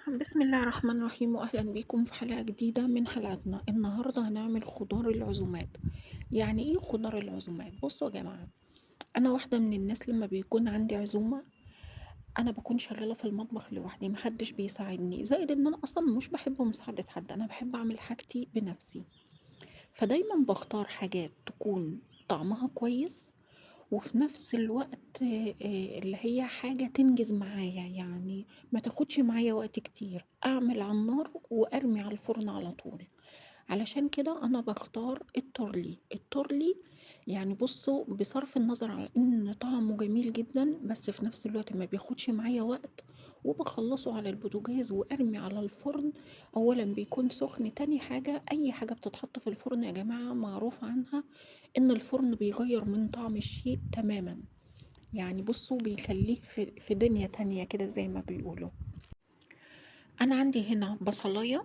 بسم الله الرحمن الرحيم وأهلا بيكم في حلقة جديدة من حلقاتنا. النهاردة هنعمل خضار العزومات. يعني إيه خضار العزومات؟ بصوا يا جماعة، أنا واحدة من الناس لما بيكون عندي عزومة أنا بكون شغالة في المطبخ لوحدي، محدش بيساعدني، زائد إن أنا أصلا مش بحب مساعدة حد، أنا بحب أعمل حاجتي بنفسي. فدايما بختار حاجات تكون طعمها كويس، وفي نفس الوقت اللي هي حاجة تنجز معايا، يعني ما تاخدش معايا وقت كتير، أعمل على النار وأرمي على الفرن على طول. علشان كده أنا باختار التورلي. يعني بصوا، بصرف النظر على إن طعمه جميل جدا بس في نفس الوقت ما بياخدش معايا وقت، وبخلصه على البوتاجاز وأرمي على الفرن. أولا بيكون سخن، تاني حاجة أي حاجة بتتحط في الفرن يا جماعة معروف عنها إن الفرن بيغير من طعم الشيء تماما. يعني بصوا بيخليه في دنيا تانية كده زي ما بيقولوا. أنا عندي هنا بصلاية،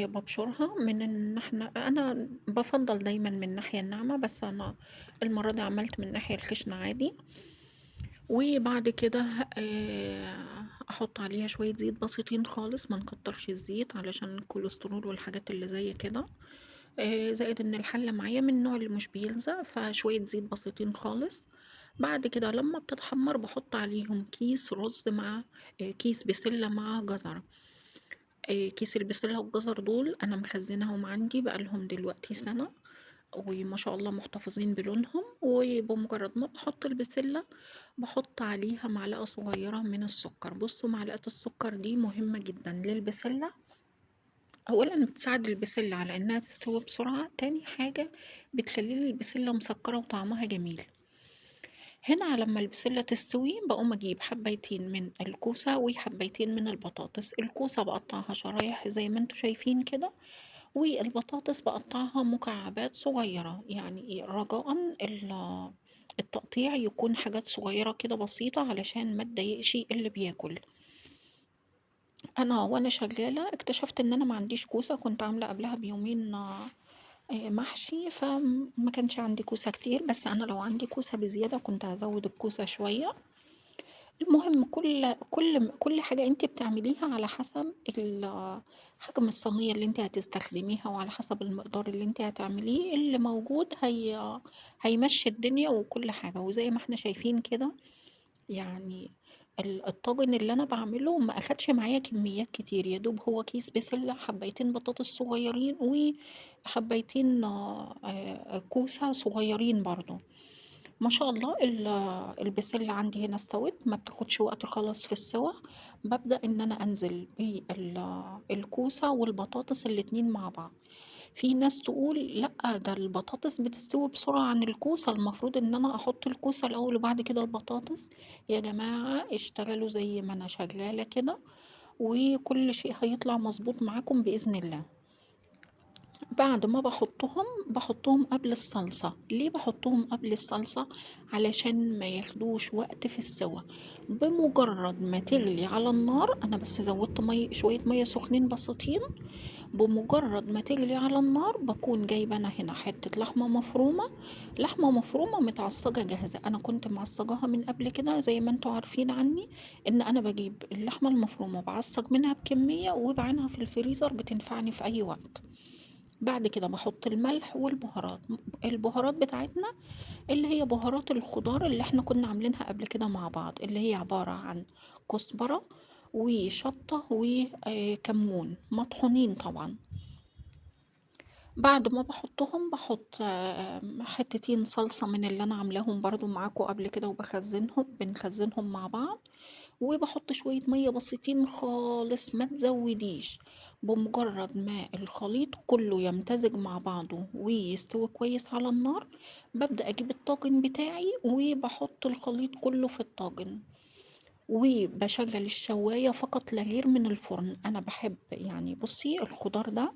بابشرها من الناحية، أنا بافضّل دايمًا من الناحية الناعمة، بس أنا المرّة دي عملت من الناحية الخشنة عادي. وبعد كده أحُط عليها شوية زيت بسيطين خالص، ما نكتّرش الزيت علشان الكوليسترول والحاجات اللي زي كده. زائد إن الحلة معايا من النوع اللي مش بيلزق، فشوية زيت بسيطين خالص. بعد كده لمّا بتتحمّر باحُط عليهم كيس رُز مع كيس بسلة مع جزر. كيس البسلة والجزر دول أنا مخزناهم عندي بقالهم دلوقتي سنة، وما شاء الله محتفظين بلونهم. وبمجرد ما بحط البسلة بحط عليها معلقة صغيرة من السكر. بصوا، معلقة السكر دي مهمة جدا للبسلة. أولا بتساعد البسلة على إنها تستوي بسرعة، تاني حاجة بتخلي البسلة مسكرة وطعمها جميل. هنا لما البسلة تستوي بقوم أجيب حبيتين من الكوسة وحبيتين من البطاطس. الكوسة بقطعها شرايح زي ما انتوا شايفين كده، والبطاطس بقطعها مكعبات صغيرة. يعني رجاء التقطيع يكون حاجات صغيرة كده بسيطة علشان ما تضايقش اللي بياكل. انا وانا شغالة اكتشفت ان انا ما عنديش كوسة، كنت عاملة قبلها بيومين محشي، فما كانش عندي كوسة كتير، بس انا لو عندي كوسة بزيادة كنت هزود الكوسة شوية. المهم كل حاجة انت بتعمليها على حسب حجم الصينية اللي انت هتستخدميها، وعلى حسب المقدار اللي انت هتعمليه اللي موجود هيمشي الدنيا وكل حاجة. وزي ما احنا شايفين كده، يعني الطاجن اللي انا بعمله ما اخدش معايا كميات كتير، يا دوب هو كيس بسلة، حبيتين بطاطس صغيرين، وحبيتين كوسة صغيرين برضو. ما شاء الله البسلة عندي هنا استوت، ما بتاخدش وقت خالص في السوا. ببدأ ان انا انزل بالكوسة والبطاطس الاتنين مع بعض. في ناس تقول لا، ده البطاطس بتستوي بسرعة عن الكوسة، المفروض ان انا احط الكوسة الاول وبعد كده البطاطس. يا جماعة اشتغلوا زي ما انا شغالة كده، وكل شيء هيطلع مظبوط معاكم بإذن الله. بعد ما بحطهم قبل الصلصة. ليه بحطهم قبل الصلصة؟ علشان ما ياخدوش وقت في السوا. بمجرد ما تغلي على النار، انا بس زودت شوية مية سخنين بسيطين. بمجرد ما تغلي على النار بكون جايبه انا هنا حتة لحمة مفرومة. لحمة مفرومة متعصجة جاهزة، انا كنت معصجاها من قبل كده زي ما انتوا عارفين عني ان انا بجيب اللحمة المفرومة بعصج منها بكمية وبعينها في الفريزر، بتنفعني في اي وقت. بعد كده بحط الملح والبهارات. البهارات بتاعتنا اللي هي بهارات الخضار اللي احنا كنا عاملينها قبل كده مع بعض، اللي هي عبارة عن كزبرة وشطة وكمون مطحونين طبعا. بعد ما باحطهم باحط حتتين صلصة من اللي أنا عاملاهم برضه معاكم قبل كده بنخزنهم مع بعض. وباحط شوية مَيّة بسيطين خالص، ما تزوديش. بمجرد ما الخليط كله يمتزج مع بعضه ويستوي كويس على النار، بابدأ أجيب الطاجن بتاعي وباحط الخليط كله في الطاجن، وباشغّل الشواية فقط لا غير من الفرن. أنا باحب، يعني بُصّي، الخضار ده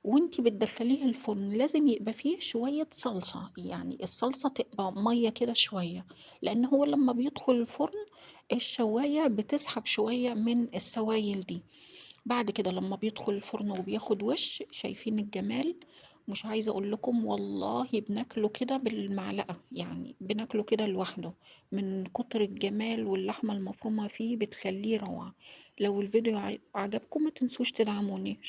وانتي بتدخليه الفرن لازم يبقى فيه شوية صلصة، يعني الصلصة تبقى مية كده شوية، لأن هو لما بيدخل الفرن الشواية بتسحب شوية من السوائل دي. بعد كده لما بيدخل الفرن وبياخد وش، شايفين الجمال؟ مش عايزة أقول لكم والله بناكله كده بالمعلقة، يعني بناكله كده لوحده من كتر الجمال، واللحمة المفرومة فيه بتخليه روعة. لو الفيديو عجبكم ما تنسوش تدعموني.